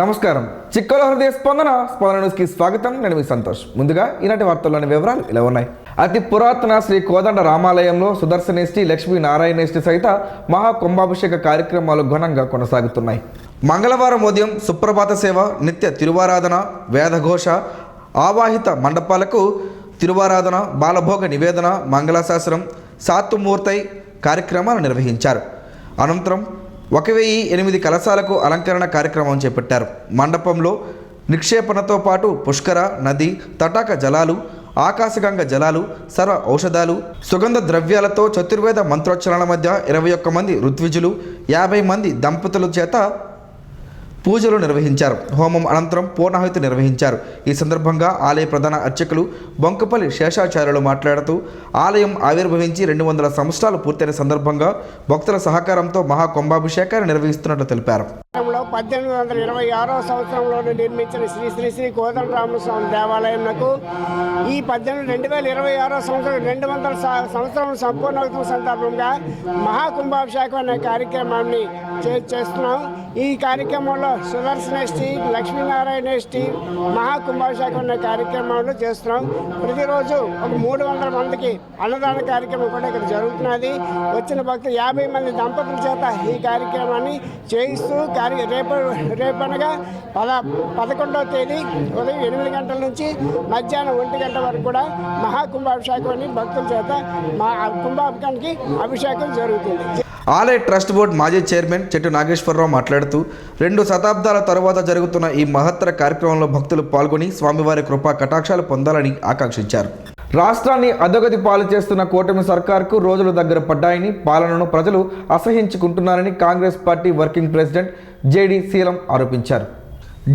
నమస్కారం. చిక్కల హృదయ స్పందన న్యూస్కి స్వాగతం. నేను మీ సంతోష్. ముందుగా ఈనాటి వార్తల్లోని వివరాలు ఇలా ఉన్నాయి. అతి పురాతన శ్రీ కోదండ రామాలయంలో సుదర్శనేష్టి, లక్ష్మీనారాయణేష్టి సహిత మహా కుంభాభిషేక కార్యక్రమాలు ఘనంగా కొనసాగుతున్నాయి. మంగళవారం ఉదయం సుప్రభాత సేవ, నిత్య తిరువారాధన, వేదఘోష, ఆవాహిత మండపాలకు తిరువారాధన, బాలభోగ నివేదన, మంగళశాసనం, సాత్తుమూర్తై కార్యక్రమాలు నిర్వహించారు. అనంతరం 1008 కలశాలకు అలంకరణ కార్యక్రమం చేపట్టారు. మండపంలో నిక్షేపణతో పాటు పుష్కర, నది, తటాక జలాలు, ఆకాశగంగ జలాలు, సర్వ ఔషధాలు, సుగంధ ద్రవ్యాలతో చతుర్వేద మంత్రోచ్చరణల మధ్య 21 మంది ఋత్విజులు, 50 మంది దంపతుల చేత పూజలు నిర్వహించారు. హోమం అనంతరం పూర్ణాహుతి నిర్వహించారు. ఈ సందర్భంగా ఆలయ ప్రధాన అర్చకులు బొంకపల్లి శేషాచార్యులు మాట్లాడుతూ, ఆలయం ఆవిర్భవించి 200 సంవత్సరాలు పూర్తయిన సందర్భంగా భక్తుల సహకారంతో మహా కుంభాభిషేకాన్ని నిర్వహిస్తున్నట్లు తెలిపారు. 1826వ సంవత్సరంలో నిర్మించిన శ్రీ శ్రీ శ్రీ కోదండరామస్వామి దేవాలయంకు ఈ 2026వ సంవత్సరం 200 సంవత్సరం సంపూర్ణోత్సవం సందర్భంగా మహాకుంభాభిషేకం అనే కార్యక్రమాన్ని చేస్తున్నాం. ఈ కార్యక్రమంలో సుదర్శనేష్టి, లక్ష్మీనారాయణేష్టి మహాకుంభాభిషేకం అనే కార్యక్రమంలో చేస్తున్నాం. ప్రతిరోజు ఒక 300 మందికి అన్నదాన కార్యక్రమం కూడా ఇక్కడ జరుగుతున్నది. వచ్చిన భక్తులు 50 మంది దంపతుల చేత ఈ కార్యక్రమాన్ని చేయిస్తూ రేపనగా 11వ తేదీ ఉదయం 8 గంటల నుంచి మధ్యాహ్నం 1 గంట వరకు కూడా మహాకుంభాభిషేకం అని భక్తుల చేత కుంభాభిషేకానికి అభిషేకం జరుగుతుంది. ఆలయ ట్రస్ట్ బోర్డు మాజీ చైర్మన్ చెట్టు నాగేశ్వరరావు మాట్లాడుతూ, 2 శతాబ్దాల తరువాత జరుగుతున్న ఈ మహత్తర కార్యక్రమంలో భక్తులు పాల్గొని స్వామివారి కృపా కటాక్షాలు పొందాలని ఆకాంక్షించారు. రాష్ట్రాన్ని అధోగతి పాలు చేస్తున్న కూటమి సర్కార్కు రోజులు దగ్గర పడ్డాయని, పాలనను ప్రజలు అసహ్యించుకుంటున్నారని Congress party working president JD Seelam ఆరోపించారు.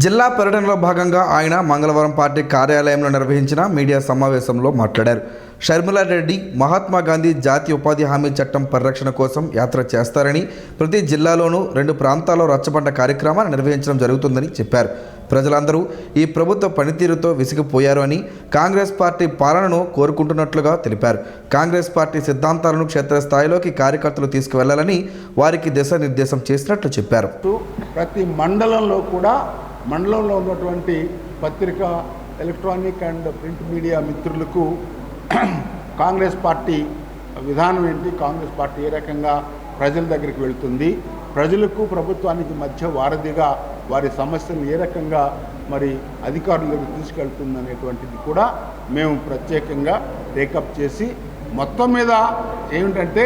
జిల్లా పర్యటనలో భాగంగా ఆయన మంగళవారం పార్టీ కార్యాలయంలో నిర్వహించిన మీడియా సమావేశంలో మాట్లాడారు. షర్మిలారెడ్డి మహాత్మా గాంధీ జాతీయ ఉపాధి హామీ చట్టం పరిరక్షణ కోసం యాత్ర చేస్తారని, ప్రతి జిల్లాలోనూ 2 ప్రాంతాల్లో రచ్చబండ కార్యక్రమాన్ని నిర్వహించడం జరుగుతుందని చెప్పారు. ప్రజలందరూ ఈ ప్రభుత్వ పనితీరుతో విసిగిపోయారు అని, కాంగ్రెస్ పార్టీ పాలనను కోరుకుంటున్నట్లుగా తెలిపారు. కాంగ్రెస్ పార్టీ సిద్ధాంతాలను క్షేత్రస్థాయిలోకి కార్యకర్తలు తీసుకువెళ్లాలని వారికి దిశానిర్దేశం చేసినట్లు చెప్పారు. ప్రతి మండలంలో కూడా మండలంలో ఉన్నటువంటి పత్రికా, ఎలక్ట్రానిక్ అండ్ ప్రింట్ మీడియా మిత్రులకు కాంగ్రెస్ పార్టీ విధానం ఏంటి, కాంగ్రెస్ పార్టీ ఏ రకంగా ప్రజల దగ్గరికి వెళుతుంది, ప్రజలకు ప్రభుత్వానికి మధ్య వారధిగా వారి సమస్యలు ఏ రకంగా మరి అధికారుల దగ్గర తీసుకెళ్తుంది అనేటువంటిది కూడా మేము ప్రత్యేకంగా టేకప్ చేసి, మొత్తం మీద ఏమిటంటే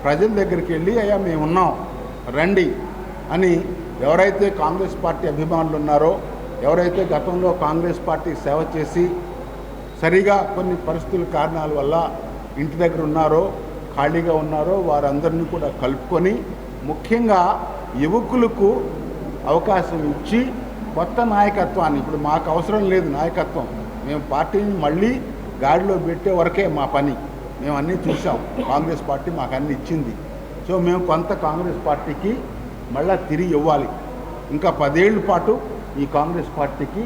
ప్రజల దగ్గరికి వెళ్ళి అయ్యా మేము ఉన్నాం రండి అని ఎవరైతే కాంగ్రెస్ పార్టీ అభిమానులు ఉన్నారో, ఎవరైతే గతంలో కాంగ్రెస్ పార్టీ సేవ చేసి సరిగా కొన్ని పరిస్థితుల కారణాల వల్ల ఇంటి దగ్గర ఉన్నారో, ఖాళీగా ఉన్నారో వారందరినీ కూడా కలుపుకొని, ముఖ్యంగా యువకులకు అవకాశం ఇచ్చి కొత్త నాయకత్వాన్ని, ఇప్పుడు మాకు అవసరం లేదు నాయకత్వం, మేము పార్టీని మళ్ళీ గాడిలో పెట్టే వరకే మా పని, మేము అన్నీ చూసాం, కాంగ్రెస్ పార్టీ మాకు అన్నీ ఇచ్చింది. సో మేము కొంత కాంగ్రెస్ పార్టీకి మళ్ళీ తిరిగి ఇవ్వాలి. ఇంకా 10 ఏళ్ల పాటు ఈ కాంగ్రెస్ పార్టీకి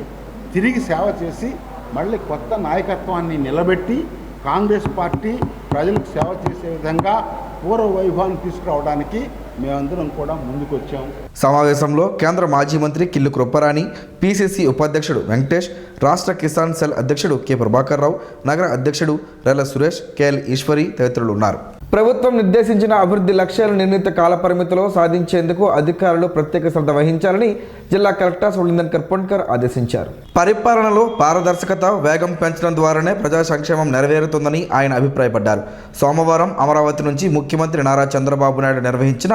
తిరిగి సేవ చేసి మళ్ళీ కొత్త నాయకత్వాన్ని నిలబెట్టి కాంగ్రెస్ పార్టీ ప్రజలకు సేవ చేసే విధంగా పూర్వ వైభవాన్ని తీసుకురావడానికి మేమందరం కూడా ముందుకు వచ్చాం. సమావేశంలో కేంద్ర మాజీ మంత్రి కిల్లు కృపరాణి, పిసిసి ఉపాధ్యక్షుడు వెంకటేష్, రాష్ట్ర కిసాన్ సెల్ అధ్యక్షుడు కె ప్రభాకర్ రావు, నగర అధ్యక్షుడు రెల్ల సురేష్, కేఎల్ ఈశ్వరి తదితరులు ఉన్నారు. ప్రభుత్వం నిర్దేశించిన అభివృద్ధి లక్ష్యాలు నిర్ణీత కాల పరిమితిలో సాధించేందుకు అధికారులు ప్రత్యేక శ్రద్ధ వహించాలని జిల్లా కలెక్టర్ సులిందన్ కర్పణకర్ ఆదేశించారు. పరిపాలనలో పారదర్శకత, వేగం పెంచడం ద్వారానే ప్రజా సంక్షేమం నెరవేరుతుందని ఆయన అభిప్రాయపడ్డారు. సోమవారం అమరావతి నుంచి ముఖ్యమంత్రి నారా చంద్రబాబు నాయుడు నిర్వహించిన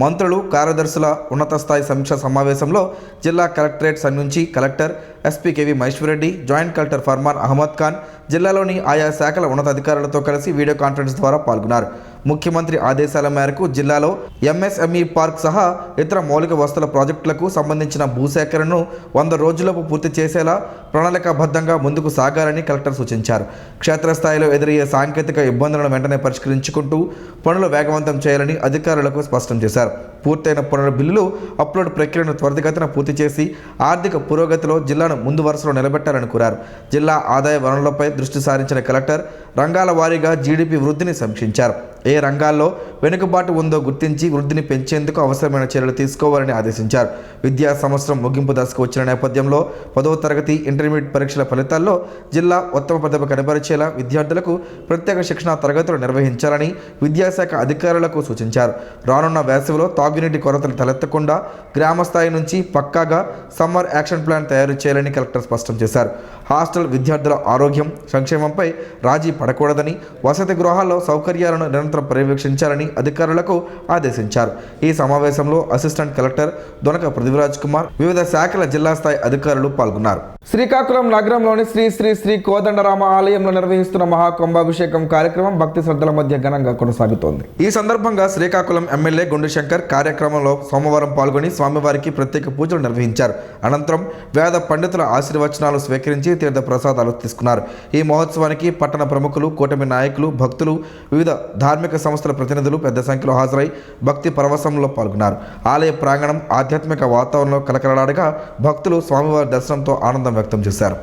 మంత్రులు, కార్యదర్శుల ఉన్నత స్థాయి సమీక్షా సమావేశంలో జిల్లా కలెక్టరేట్ నుంచి collector SP KV Maheswarareddy, joint collector Farman Ahmed Khan జిల్లాలోని ఆయా శాఖల ఉన్నతాధికారులతో కలిసి వీడియో కాన్ఫరెన్స్ ద్వారా పాల్గొన్నారు. ముఖ్యమంత్రి ఆదేశాల మేరకు జిల్లాలో ఎంఎస్ఎంఈ పార్క్ సహా ఇతర మౌలిక వసతుల ప్రాజెక్టులకు సంబంధించిన భూసేకరణను 100 రోజుల్లోపు పూర్తి చేసేలా ప్రణాళికాబద్ధంగా ముందుకు సాగాలని కలెక్టర్ సూచించారు. క్షేత్రస్థాయిలో ఎదురయ్యే సాంకేతిక ఇబ్బందులను వెంటనే పరిష్కరించుకుంటూ పనులు వేగవంతం చేయాలని అధికారులకు స్పష్టం చేశారు. పూర్తయిన పనుల బిల్లులు అప్లోడ్ ప్రక్రియను త్వరితగతిన పూర్తి చేసి ఆర్థిక పురోగతిలో జిల్లాను ముందు వరుసలో నిలబెట్టాలని కోరారు. జిల్లా ఆదాయ వనరులపై దృష్టి సారించిన కలెక్టర్ రంగాల వారీగా జీడీపీ వృద్ధిని సమీక్షించారు. ఏ ఏ రంగాల్లో వెనుకబాటు ఉందో గుర్తించి వృద్ధిని పెంచేందుకు అవసరమైన చర్యలు తీసుకోవాలని ఆదేశించారు. విద్యా సంవత్సరం ముగింపు దశకు వచ్చిన నేపథ్యంలో 10వ తరగతి ఇంటర్మీడియట్ పరీక్షల ఫలితాల్లో జిల్లా ఉత్తమ ప్రతిభ కనబరిచేలా విద్యార్థులకు ప్రత్యేక శిక్షణా తరగతులు నిర్వహించాలని విద్యాశాఖ అధికారులకు సూచించారు. రానున్న వేసవిలో తాగునీటి కొరతలు తలెత్తకుండా గ్రామ స్థాయి నుంచి పక్కాగా సమ్మర్ యాక్షన్ ప్లాన్ తయారు చేయాలని కలెక్టర్ స్పష్టం చేశారు. హాస్టల్ విద్యార్థుల ఆరోగ్యం, సంక్షేమంపై రాజీ పడకూడదని, వసతి గృహాల్లో సౌకర్యాలను నిరంతరం పర్యవేక్షించాలని అధికారులకు ఆదేశించారు. ఈ సమావేశంలో అసిస్టెంట్ కలెక్టర్ దొనక పృథ్వీరాజ్ కుమార్, వివిధ శాఖల జిల్లా స్థాయి అధికారులు పాల్గొన్నారు. శ్రీకాకుళం నగరంలోని శ్రీ శ్రీ శ్రీ కోదండరామ ఆలయంలో నిర్వహిస్తున్న మహాకుంభాభిషేకం కార్యక్రమం భక్తి శ్రద్ధల మధ్య ఘనంగా కొనసాగుతోంది. ఈ సందర్భంగా శ్రీకాకుళం ఎమ్మెల్యే గుండు శంకర్ కార్యక్రమంలో సోమవారం పాల్గొని స్వామివారికి ప్రత్యేక పూజలు నిర్వహించారు. అనంతరం వేద పండితుల ఆశీర్వచనాలు స్వీకరించి తీర్థ ప్రసాదాలు తీసుకున్నారు. ఈ మహోత్సవానికి పట్టణ ప్రముఖులు, కూటమి నాయకులు, భక్తులు, వివిధ ధార్మిక సంస్థల ప్రతినిధులు పెద్ద సంఖ్యలో హాజరై భక్తి పరవశంలో పాల్గొన్నారు. ఆలయ ప్రాంగణం ఆధ్యాత్మిక వాతావరణంలో కలకలలాడగా భక్తులు స్వామివారి దర్శనంతో ఆనందం వ్యక్తం చేశారు.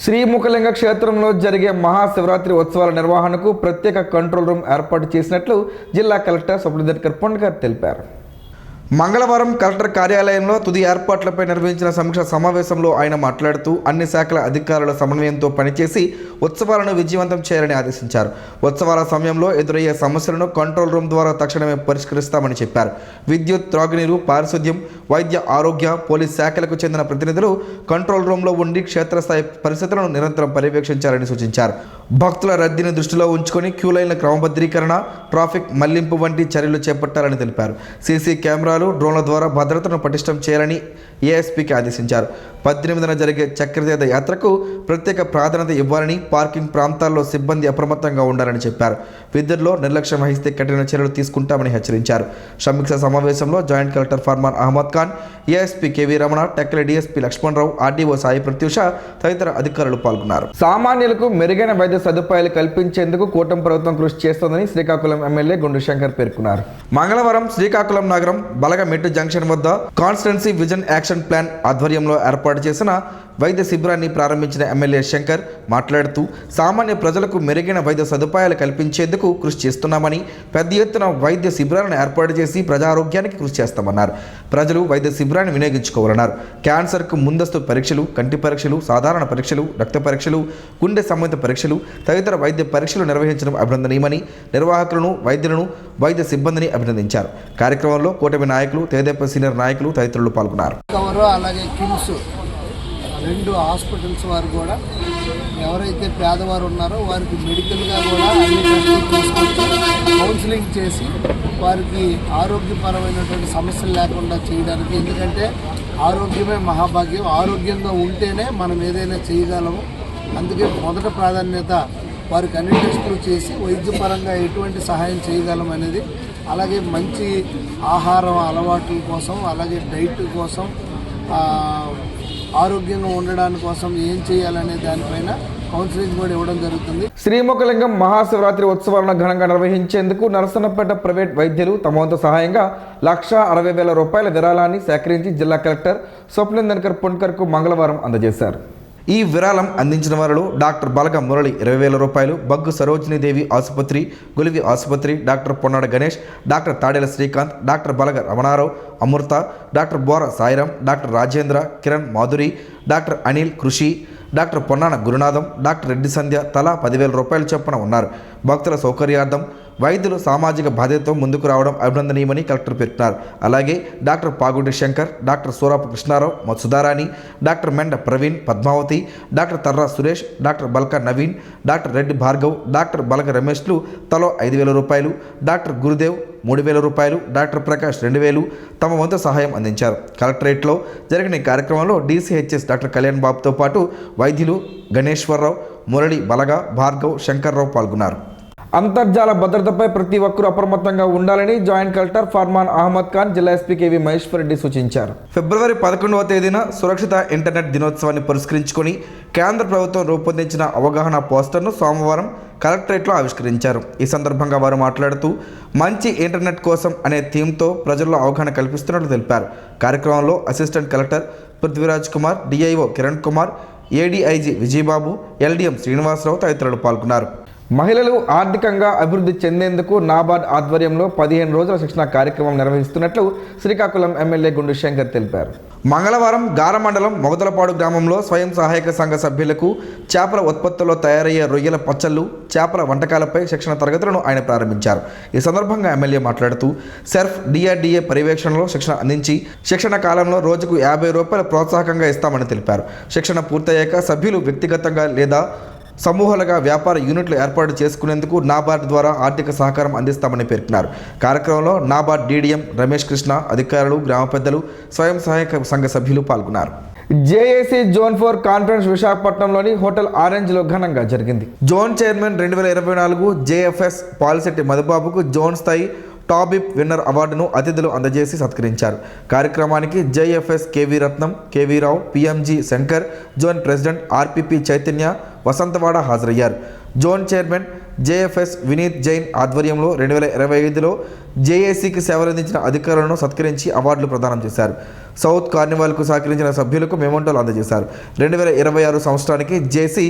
శ్రీముఖలింగ క్షేత్రంలో జరిగే మహాశివరాత్రి ఉత్సవాల నిర్వహణకు ప్రత్యేక కంట్రోల్ రూమ్ ఏర్పాటు చేసినట్లు జిల్లా కలెక్టర్ సుబ్రహ్మణ్య పొన్కర్ తెలిపారు. మంగళవారం కలెక్టర్ కార్యాలయంలో తుది ఏర్పాట్లపై నిర్వహించిన సమీక్ష సమావేశంలో ఆయన మాట్లాడుతూ అన్ని శాఖల అధికారుల సమన్వయంతో పనిచేసి ఉత్సవాలను విజయవంతం చేయాలని ఆదేశించారు. ఉత్సవాల సమయంలో ఎదురయ్యే సమస్యలను కంట్రోల్ రూమ్ ద్వారా తక్షణమే పరిష్కరిస్తామని చెప్పారు. విద్యుత్, త్రాగునీరు, పారిశుద్ధ్యం, వైద్య ఆరోగ్య, పోలీస్ శాఖలకు చెందిన ప్రతినిధులు కంట్రోల్ రూమ్లో ఉండి క్షేత్రస్థాయి పరిస్థితులను నిరంతరం పర్యవేక్షించాలని సూచించారు. భక్తుల రద్దీని దృష్టిలో ఉంచుకొని క్యూలైన్ల క్రమబద్ధీకరణ, ట్రాఫిక్ మళ్లింపు వంటి చర్యలు చేపట్టాలని తెలిపారు. సీసీ కెమెరాలు, డ్రోన్ల ద్వారా భద్రతను పటిష్టం చేయాలని ఏఎస్పీకి ఆదేశించారు. 18న జరిగే చక్రతీర్థ యాత్రకు ప్రత్యేక ప్రాధాన్యత ఇవ్వాలని, పార్కింగ్ ప్రాంతాల్లో సిబ్బంది అప్రమత్తంగా ఉండాలని చెప్పారు. విధుల్లో నిర్లక్ష్యం వహిస్తే కఠిన చర్యలు తీసుకుంటామని హెచ్చరించారు. సమీక్ష సమావేశంలో joint collector Farman Ahmed Khan, ASP KV Ramana, Tekkali DSP Lakshmanarao, RDO Sai Pratyusha తదితర అధికారులు పాల్గొన్నారు. సామాన్యులకు మెరుగైన వైద్య సదుపాయాలు కల్పించేందుకు కూటమి ప్రభుత్వం కృషి చేస్తోందని శ్రీకాకుళం ఎమ్మెల్యే గుండు శంకర్ పేర్కొన్నారు. మంగళవారం శ్రీకాకుళం నగరం బలగమెట్టు జంక్షన్ వద్ద కాన్స్టిట్యున్సీ విజన్ యాక్షన్ ప్లాన్ ఆధ్వర్యంలో ఏర్పాటు చేసిన వైద్య శిబిరాన్ని ప్రారంభించిన ఎమ్మెల్యే శంకర్ మాట్లాడుతూ సామాన్య ప్రజలకు మెరుగైన వైద్య సదుపాయాలు కల్పించేందుకు కృషి చేస్తున్నామని, పెద్ద ఎత్తున వైద్య శిబిరాలను ఏర్పాటు చేసి ప్రజారోగ్యానికి కృషి చేస్తామన్నారు. ప్రజలు వైద్య శిబిరాన్ని వినియోగించుకోవాలన్నారు. క్యాన్సర్కు ముందస్తు పరీక్షలు, కంటి పరీక్షలు, సాధారణ పరీక్షలు, రక్త పరీక్షలు, గుండె సంబంధిత పరీక్షలు తదితర వైద్య పరీక్షలు నిర్వహించడం అభినందనీయమని వైద్యులను, వైద్య సిబ్బందిని అభినందించారు. కార్యక్రమంలో కూటమి నాయకులు, తెదేపా సీనియర్ నాయకులు తదితరులు పాల్గొన్నారు. అలాగే కిమ్స్ 2 హాస్పిటల్స్ వారు కూడా ఎవరైతే పేదవారు ఉన్నారో వారికి మెడికల్గా కూడా అన్ని టెస్టులు తీసుకొచ్చి కౌన్సిలింగ్ చేసి వారికి ఆరోగ్యపరమైనటువంటి సమస్యలు లేకుండా చేయడానికి, ఎందుకంటే ఆరోగ్యమే మహాభాగ్యం, ఆరోగ్యంగా ఉంటేనే మనం ఏదైనా చేయగలము. అందుకే మొదట ప్రాధాన్యత వారికి అన్ని టెస్టులు చేసి వైద్యపరంగా ఎటువంటి సహాయం చేయగలం అనేది, అలాగే మంచి ఆహారం అలవాట్ల కోసం, అలాగే డైట్ కోసం, ఆరోగ్యంగా ఉండడానికి కోసం ఏం చేయాలనే దానిపైన కౌన్సిలింగ్ కూడా ఇవ్వడం జరుగుతుంది. శ్రీముఖలింగం మహాశివరాత్రి ఉత్సవాలను ఘనంగా నిర్వహించేందుకు నరసన్నపేట ప్రైవేట్ వైద్యులు తమ వంతు సహాయంగా 1,60,000 రూపాయల విరాళాన్ని సేకరించి జిల్లా కలెక్టర్ సుబ్రహ్మణ్య పొన్కర్కు మంగళవారం అందజేశారు. ఈ విరాళం అందించిన వారిలో డాక్టర్ బలగ మురళి 20,000 రూపాయలు, బగ్గు సరోజినీదేవి ఆసుపత్రి, గులివి ఆసుపత్రి, doctor Ponnada Ganesh, doctor Tadela Srikanth, doctor Balaga Ramanarao, Amrutha, doctor Bora Sairam, doctor Rajendra, Kiran Madhuri, doctor Anil Krishi, doctor Ponnana Gurunatham, doctor Reddy Sandhya తలా 10,000 రూపాయలు చొప్పున ఉన్నారు. భక్తుల సౌకర్యార్థం వైద్యులు సామాజిక బాధ్యతతో ముందుకు రావడం అభినందనీయమని కలెక్టర్ పేర్కొన్నారు. అలాగే doctor Paagudi Shankar, doctor Surapu Krishnarao, Sudharani, doctor Menda Praveen, Padmavathi, doctor Tarra Suresh, doctor Balka Naveen, doctor Reddy Bhargav, doctor Balaka రమేష్లు తలో 5,000 రూపాయలు, డాక్టర్ గురుదేవ్ 3,000 రూపాయలు, డాక్టర్ ప్రకాష్ 2,000 తమ వంతు సహాయం అందించారు. కలెక్టరేట్లో జరిగిన ఈ కార్యక్రమంలో డీసీహెచ్ఎస్ డాక్టర్ కళ్యాణ్ బాబుతో పాటు వైద్యులు గణేశ్వరరావు, మురళి, బలగ, భార్గవ్, శంకర్రావు పాల్గొన్నారు. అంతర్జాల భద్రతపై ప్రతి ఒక్కరూ అప్రమత్తంగా ఉండాలని జాయింట్ కలెక్టర్ ఫర్మాన్ అహ్మద్ ఖాన్ జిల్లా ఎస్పీ కేవీ మహేశ్వర్ రెడ్డి సూచించారు. ఫిబ్రవరి 11వ తేదీన సురక్షిత ఇంటర్నెట్ దినోత్సవాన్ని పురస్కరించుకొని కేంద్ర ప్రభుత్వం రూపొందించిన అవగాహన పోస్టర్ను సోమవారం కలెక్టరేట్లో ఆవిష్కరించారు. ఈ సందర్భంగా వారు మాట్లాడుతూ మంచి ఇంటర్నెట్ కోసం అనే థీమ్తో ప్రజల్లో అవగాహన కల్పిస్తున్నట్లు తెలిపారు. కార్యక్రమంలో assistant collector Prithviraj Kumar, DIO Kiran Kumar, ADIG Vijayababu, LDM Srinivasarao తదితరులు పాల్గొన్నారు. మహిళలు ఆర్థికంగా అభివృద్ధి చెందేందుకు నాబార్డ్ ఆధ్వర్యంలో 15 రోజుల శిక్షణ కార్యక్రమం నిర్వహిస్తున్నట్లు శ్రీకాకుళం ఎమ్మెల్యే గుండు శంకర్ తెలిపారు. మంగళవారం గార మండలం మొగదలపాడు గ్రామంలో స్వయం సహాయక సంఘ సభ్యులకు చేపల ఉత్పత్తుల్లో తయారయ్యే రొయ్యల పచ్చళ్ళు, చేపల వంటకాలపై శిక్షణ తరగతులను ఆయన ప్రారంభించారు. ఈ సందర్భంగా ఎమ్మెల్యే మాట్లాడుతూ సెర్ఫ్ డిఆర్డీఏ పర్యవేక్షణలో శిక్షణ అందించి శిక్షణ కాలంలో రోజుకు 50 రూపాయలు ప్రోత్సాహకంగా ఇస్తామని తెలిపారు. శిక్షణ పూర్తయ్యాక సభ్యులు వ్యక్తిగతంగా లేదా సమూహాలుగా వ్యాపార యూనిట్లు ఏర్పాటు చేసుకునేందుకు నాబార్డ్ ద్వారా ఆర్థిక సహకారం అందిస్తామని పేర్కొన్నారు. కార్యక్రమంలో నాబార్డ్ డీడీఎం రమేష్ కృష్ణ, అధికారులు, గ్రామ పెద్దలు, స్వయం సహాయక సంఘ సభ్యులు పాల్గొన్నారు. జేఏసీ జోన్ 4 కాన్ఫరెన్స్ విశాఖపట్నంలోని హోటల్ ఆరెంజ్లో ఘనంగా జరిగింది. జోన్ చైర్మన్ 2024 జేఎఫ్ఎస్ పాలిశెట్టి మధుబాబుకు జోన్ స్థాయి టాబిప్ విన్నర్ అవార్డును అతిథులు అందజేసి సత్కరించారు. కార్యక్రమానికి JFS KV Ratnam, KV Rao, PMG Shankar, zone president RPP Chaitanya, Vasanthavada హాజరయ్యారు. Zone chairman JFS Vineeth Jain ఆధ్వర్యంలో 2025లో జేఏసీకి సేవలందించిన అధికారులను సత్కరించి అవార్డులు ప్రదానం చేశారు. సౌత్ కార్నివాల్కు సహకరించిన సభ్యులకు మెమోంటోలు అందజేశారు. 2026 సంవత్సరానికి జేసీ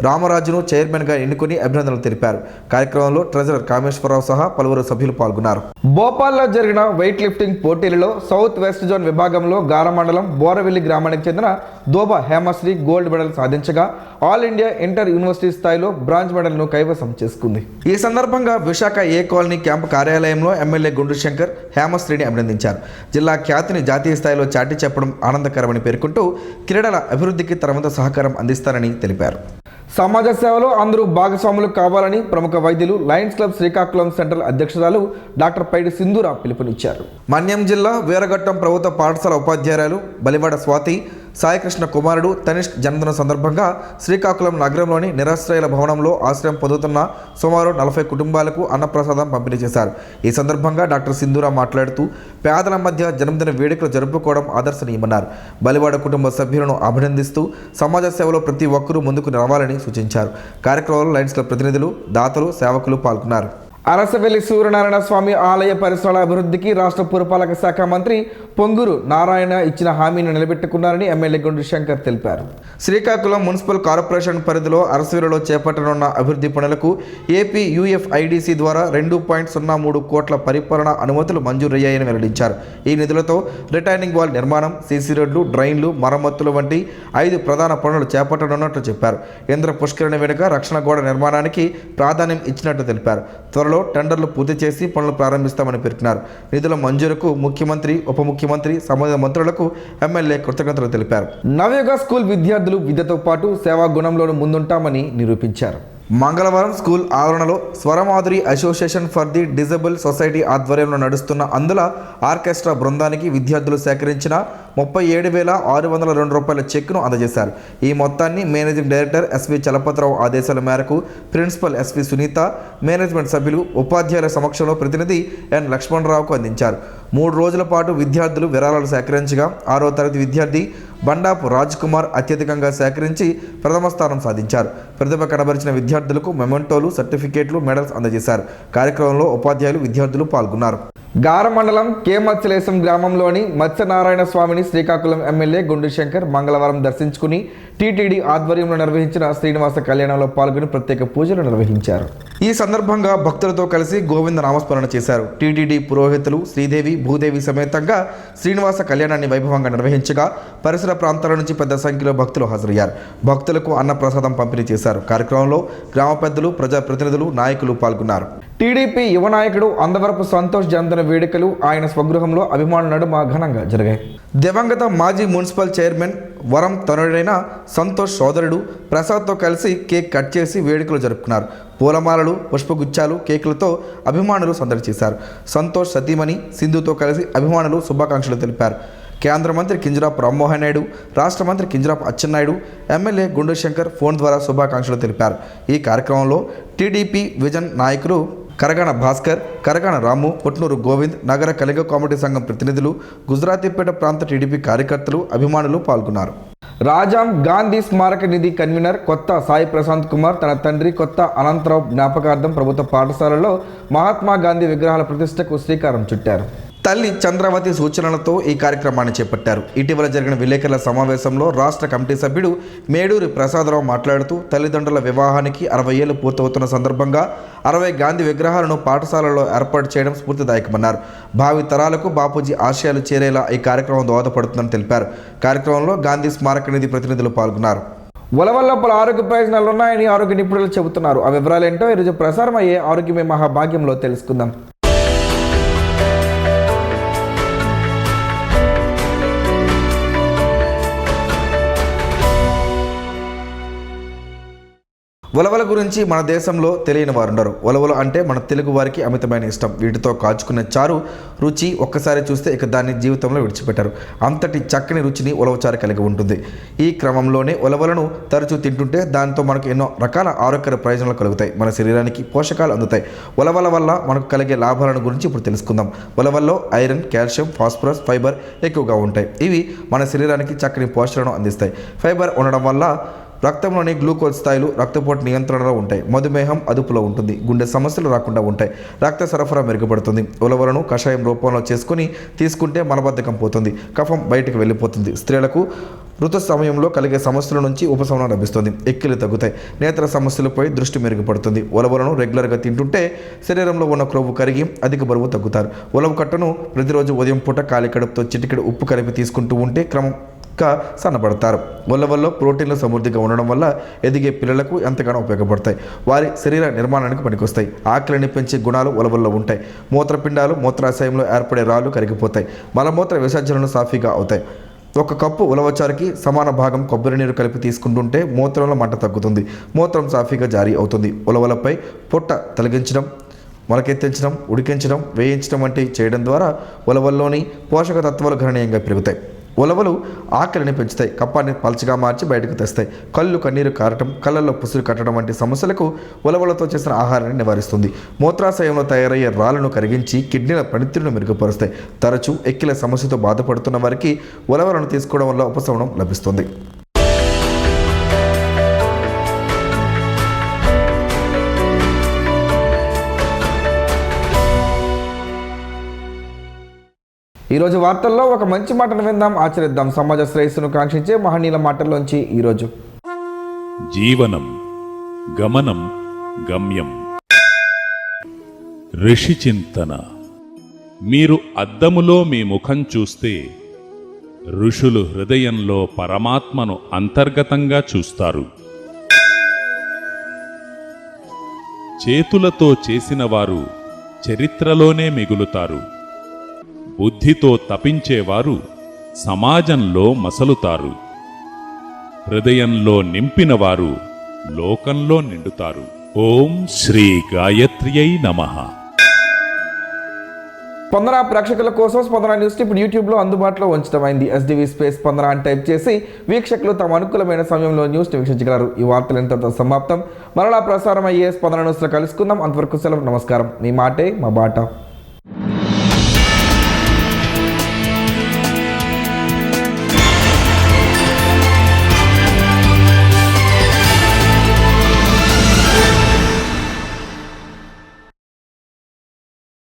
రామరాజును చైర్మన్గా ఎన్నుకుని అభినందనలు తెలిపారు. కార్యక్రమంలో ట్రెజరర్ కామేశ్వరరావు సహా పలువురు సభ్యులు పాల్గొన్నారు. భోపాల్లో జరిగిన వెయిట్ లిఫ్టింగ్ పోటీలలో సౌత్ వెస్ట్ జోన్ విభాగంలో గార మండలం బోరవెల్లి గ్రామానికి చెందిన దోబా హేమశ్రీ గోల్డ్ మెడల్ సాధించగా ఆల్ ఇండియా ఇంటర్ యూనివర్సిటీ స్థాయిలో బ్రాంజ్ మెడల్ను కైవసం చేసుకుంది. ఈ సందర్భంగా విశాఖ ఏ కాలనీ క్యాంపు కార్యాలయంలో ఎమ్మెల్యే గుండు శంకర్ హేమశ్రీని అభినందించారు. జిల్లా ఖ్యాతిని జాతీయ స్థాయిలో చాటి చెప్పడం ఆనందకరమని పేర్కొంటూ క్రీడల అభివృద్ధికి తన వంతు సహకారం అందిస్తారని తెలిపారు. సమాజ సేవలో అందరూ భాగస్వాములు కావాలని ప్రముఖ వైద్యులు లయన్స్ క్లబ్ శ్రీకాకుళం సెంట్రల్ అధ్యక్షురాలు డాక్టర్ పైడి సింధూరా పిలుపునిచ్చారు. మన్యం జిల్లా వీరఘట్టం ప్రభుత్వ పాఠశాల ఉపాధ్యాయురాలు బలివాడ స్వాతి సాయికృష్ణ కుమారుడు తనిష్క్ జన్మదిన సందర్భంగా శ్రీకాకుళం నగరంలోని నిరాశ్రయుల భవనంలో ఆశ్రయం పొందుతున్న సుమారు 40 కుటుంబాలకు అన్నప్రసాదం పంపిణీ చేశారు. ఈ సందర్భంగా డాక్టర్ సింధూరా మాట్లాడుతూ పేదల మధ్య జన్మదిన వేడుకలు జరుపుకోవడం ఆదర్శనీయమన్నారు. బలివాడ కుటుంబ సభ్యులను అభినందిస్తూ సమాజ సేవలో ప్రతి ఒక్కరూ ముందుకు రావాలని సూచించారు. కార్యక్రమంలో లయన్స్ క్లబ్ ప్రతినిధులు, దాతలు, సేవకులు పాల్గొన్నారు. అరసవెల్లి సూర్యనారాయణ స్వామి ఆలయ పరిసరాల అభివృద్ధికి రాష్ట్ర పురపాలక శాఖ మంత్రి పొంగూరు నారాయణ ఇచ్చిన హామీని నిలబెట్టుకున్నారని ఎమ్మెల్యే గుండు శంకర్ తెలిపారు. శ్రీకాకుళం మున్సిపల్ కార్పొరేషన్ పరిధిలో అరసవెల్లిలో చేపట్టనున్న అభివృద్ధి పనులకు ఏపీ యుఎఫ్ఐడిసి ద్వారా 2.03 కోట్ల పరిపాలన అనుమతులు మంజూరయ్యాయని వెల్లడించారు. ఈ నిధులతో రిటైనింగ్ వాల్ నిర్మాణం, సీసీ రోడ్లు, డ్రైన్లు, మరమ్మతులు వంటి 5 ప్రధాన పనులు చేపట్టనున్నట్లు చెప్పారు. ఇంద్ర పుష్కరిణి వెనుక రక్షణ గోడ నిర్మాణానికి ప్రాధాన్యం ఇచ్చినట్లు తెలిపారు. త్వరలో టెండర్లు పూర్తి చేసి పనులు ప్రారంభిస్తామని పేర్కొన్నారు. నిధుల మంజూరుకు ముఖ్యమంత్రి, ఉప ముఖ్యమంత్రి, సంబంధిత మంత్రులకు ఎమ్మెల్యే కృతజ్ఞతలు తెలిపారు. నవయుగ స్కూల్ విద్యార్థులు విద్యతో పాటు సేవా గుణంలోనూ ముందుంటామని నిరూపించారు. మంగళవారం స్కూల్ ఆవరణలో Swaramadhuri association for the disable society ఆధ్వర్యంలో నడుస్తున్న అందుల ఆర్కెస్ట్రా బృందానికి విద్యార్థులు సేకరించిన 37,602 రూపాయల చెక్ను అందజేశారు. ఈ మొత్తాన్ని మేనేజింగ్ డైరెక్టర్ ఎస్వి చలపతిరావు ఆదేశాల మేరకు ప్రిన్సిపల్ ఎస్వి సునీత, మేనేజ్మెంట్ సభ్యులు, ఉపాధ్యాయుల సమక్షంలో ప్రతినిధి ఎన్ లక్ష్మణరావుకు అందించారు. 3 రోజుల పాటు విద్యార్థులు విరాళాలు సేకరించగా 6వ తరగతి విద్యార్థి బండాపు రాజ్ కుమార్ అత్యధికంగా సేకరించి ప్రథమ స్థానం సాధించారు. ప్రతిభ కనబరిచిన విద్యార్థులకు మెమెంటోలు, సర్టిఫికేట్లు, మెడల్స్ అందజేశారు. కార్యక్రమంలో ఉపాధ్యాయులు, విద్యార్థులు పాల్గొన్నారు. గార మండలం కే మత్స్యలేశం గ్రామంలోని మత్స్యనారాయణ స్వామిని శ్రీకాకుళం ఎమ్మెల్యే గుండు శంకర్ మంగళవారం దర్శించుకుని టీటీడీ ఆధ్వర్యంలో నిర్వహించిన శ్రీనివాస కళ్యాణంలో పాల్గొని ప్రత్యేక పూజలు నిర్వహించారు. ఈ సందర్భంగా భక్తులతో కలిసి గోవింద నామస్మరణ చేశారు. టీటీడీ పురోహితులు శ్రీదేవి, భూదేవి సమేతంగా శ్రీనివాస కళ్యాణాన్ని వైభవంగా నిర్వహించగా పరిసర ప్రాంతాల నుంచి పెద్ద సంఖ్యలో భక్తులు హాజరయ్యారు. భక్తులకు అన్నప్రసాదం పంపిణీ చేశారు. కార్యక్రమంలో గ్రామ పెద్దలు, ప్రజాప్రతినిధులు, నాయకులు పాల్గొన్నారు. టీడీపీ యువ నాయకుడు అందవరపు సంతోష్ జన్మదిన వేడుకలు ఆయన స్వగృహంలో అభిమానుల నడుమ ఘనంగా జరిగాయి. దివంగత మాజీ మున్సిపల్ చైర్మన్ వరం తనుడైన సంతోష్ సోదరుడు ప్రసాద్తో కలిసి కేక్ కట్ చేసి వేడుకలు జరుపుకున్నారు. పూలమాలలు, పుష్పగుచ్చాలు, కేకులతో అభిమానులు సందడి చేశారు. సంతోష్ సతీమణి సింధుతో కలిసి అభిమానులు శుభాకాంక్షలు తెలిపారు. కేంద్ర మంత్రి కింజరాపు రామ్మోహన్ నాయుడు, రాష్ట్ర మంత్రి కింజరాపు అచ్చెన్నాయుడు, ఎమ్మెల్యే గుండు శంకర్ ఫోన్ ద్వారా శుభాకాంక్షలు తెలిపారు. ఈ కార్యక్రమంలో టీడీపీ విజన్ నాయకులు కరగాన భాస్కర్, కరగాన రాము, పొట్నూరు గోవింద్, నగర కలిగ కామెడీ సంఘం ప్రతినిధులు, గుజరాతీపేట ప్రాంత టీడీపీ కార్యకర్తలు, అభిమానులు పాల్గొన్నారు. రాజాం గాంధీ స్మారక నిధి కన్వీనర్ కొత్త సాయి ప్రశాంత్ కుమార్ తన తండ్రి కొత్త అనంతరావు జ్ఞాపకార్థం ప్రభుత్వ పాఠశాలలో మహాత్మా గాంధీ విగ్రహాల ప్రతిష్టకు శ్రీకారం చుట్టారు. తల్లి చంద్రవతి సూచనలతో ఈ కార్యక్రమాన్ని చేపట్టారు. ఇటీవల జరిగిన విలేకరుల సమావేశంలో రాష్ట్ర కమిటీ సభ్యుడు మేడూరి ప్రసాదరావు మాట్లాడుతూ తల్లిదండ్రుల వివాహానికి 60 ఏళ్లు పూర్తవుతున్న సందర్భంగా 60 గాంధీ విగ్రహాలను పాఠశాలలో ఏర్పాటు చేయడం స్ఫూర్తిదాయకమన్నారు. భావి తరాలకు బాపూజీ ఆశయాలు చేరేలా ఈ కార్యక్రమం దోహదపడుతుందని తెలిపారు. కార్యక్రమంలో గాంధీ స్మారక నిధి ప్రతినిధులు పాల్గొన్నారు. వల్ల పలు ఆరోగ్య ప్రయోజనాలు ఉన్నాయని ఆరోగ్య నిపుణులు చెబుతున్నారు. ఆ వివరాలు ఏంటో ఈరోజు ప్రసారం అయ్యే ఆరోగ్యమే మహాభాగ్యంలో తెలుసుకుందాం. ఉలవల గురించి మన దేశంలో తెలియని వారు ఉండరు. ఉలవలు అంటే మన తెలుగు వారికి అమితమైన ఇష్టం. వీటితో కాచుకునే చారు రుచి ఒక్కసారి చూస్తే ఇక దాన్ని జీవితంలో విడిచిపెట్టారు. అంతటి చక్కని రుచిని ఉలవచారు కలిగి ఉంటుంది. ఈ క్రమంలోనే ఉలవలను తరచూ తింటుంటే దాంతో మనకు ఎన్నో రకాల ఆరోగ్య ప్రయోజనాలు కలుగుతాయి. మన శరీరానికి పోషకాలు అందుతాయి. ఉలవల వల్ల మనకు కలిగే లాభాలను గురించి ఇప్పుడు తెలుసుకుందాం. ఉలవల్లో ఐరన్, కాల్షియం, ఫాస్ఫరస్, ఫైబర్ ఎక్కువగా ఉంటాయి. ఇవి మన శరీరానికి చక్కని పోషణను అందిస్తాయి. ఫైబర్ ఉండడం వల్ల రక్తంలోని గ్లూకోజ్ స్థాయిలు రక్తపోటు నియంత్రణలో ఉంటాయి. మధుమేహం అదుపులో ఉంటుంది. గుండె సమస్యలు రాకుండా ఉంటాయి. రక్త సరఫరా మెరుగుపడుతుంది. ఉలవలను కషాయం రూపంలో చేసుకుని తీసుకుంటే మలబద్ధకం పోతుంది. కఫం బయటకు వెళ్ళిపోతుంది. స్త్రీలకు ఋతు సమయంలో కలిగే సమస్యల నుంచి ఉపశమనం లభిస్తుంది. ఎక్కిలు తగ్గుతాయి. నేత్ర సమస్యలపై దృష్టి మెరుగుపడుతుంది. ఉలవలను రెగ్యులర్గా తింటుంటే శరీరంలో ఉన్న క్రొవ్వు కరిగి అధిక బరువు తగ్గుతారు. ఉలవ కట్టను ప్రతిరోజు ఉదయం పూట ఖాళీ కడుపుతో చిటికెడు ఉప్పు కలిపి తీసుకుంటూ ఉంటే సన్నబడతారు. ఉలవల్లో ప్రోటీన్లు సమృద్ధిగా ఉండడం వల్ల ఎదిగే పిల్లలకు ఎంతగానో ఉపయోగపడతాయి. వారి శరీర నిర్మాణానికి పనికొస్తాయి. ఆకలిని పెంచే గుణాలు ఉలవల్లో ఉంటాయి. మూత్రపిండాలు మూత్రాశయంలో ఏర్పడే రాళ్ళు కరిగిపోతాయి. మలమూత్ర విసర్జనలు సాఫీగా అవుతాయి. 1 కప్పు ఉలవచారుకి సమాన భాగం కొబ్బరి నీరు కలిపి తీసుకుంటుంటే మూత్రంలో మంట తగ్గుతుంది. మూత్రం సాఫీగా జారీ అవుతుంది. ఉలవలపై పొట్ట తొలగించడం, మొలకెత్తించడం, ఉడికించడం, వేయించడం వంటివి చేయడం ద్వారా ఉలవల్లోని పోషక తత్వాలు గణనీయంగా పెరుగుతాయి. ఉలవలు ఆకలిని పెంచుతాయి. కప్పాన్ని పల్చగా మార్చి బయటకు తెస్తాయి. కళ్ళు కన్నీరు కారటం, కళ్ళల్లో పుసులు కట్టడం వంటి సమస్యలకు ఉలవలతో చేసిన ఆహారాన్ని నివారిస్తుంది. మూత్రాశయంలో తయారయ్యే రాళ్లను కరిగించి కిడ్నీల పనితీరును మెరుగుపరుస్తాయి. తరచూ ఎక్కిల సమస్యతో బాధపడుతున్న వారికి ఉలవలను తీసుకోవడం వల్ల ఉపశమనం లభిస్తుంది. ఈరోజు వార్తల్లో ఒక మంచి మాటను విందాం, ఆచరిద్దాం. సమాజ శ్రేయస్సును కాంక్షించే మహనీయుల మాటల్లోంచి ఈరోజు. జీవనం గమనం గమ్యం. ఋషి చింతన. మీరు అద్దములో మీ ముఖం చూస్తే ఋషులు హృదయంలో పరమాత్మను అంతర్గతంగా చూస్తారు. చేతులతో చేసిన వారు చరిత్రలోనే మిగులుతారు. బుద్ధితో తపించేవారు సమాజంలో మసలుతారు. హృదయంలో నింపినవారు లోకంలో నిండుతారు. ఓం శ్రీ గాయత్ర్యై నమః. స్పందన ప్రేక్షకుల కోసం స్పందన న్యూస్ ఇప్పుడు యూట్యూబ్లో అందుబాటులో ఉంచడమైంది. SDV స్పేస్ స్పందన అని టైప్ చేసి వీక్షకులు తమ అనుకూలమైన సమయంలో న్యూస్ని వీక్షించగలరు. ఈ వార్తలు ఎంతతో సమాప్తం. మరలా ప్రసారం అయ్యే స్పందన న్యూస్లో కలుసుకుందాం. అంతవరకు సెలవు. నమస్కారం. మీ మాటే మా బాట.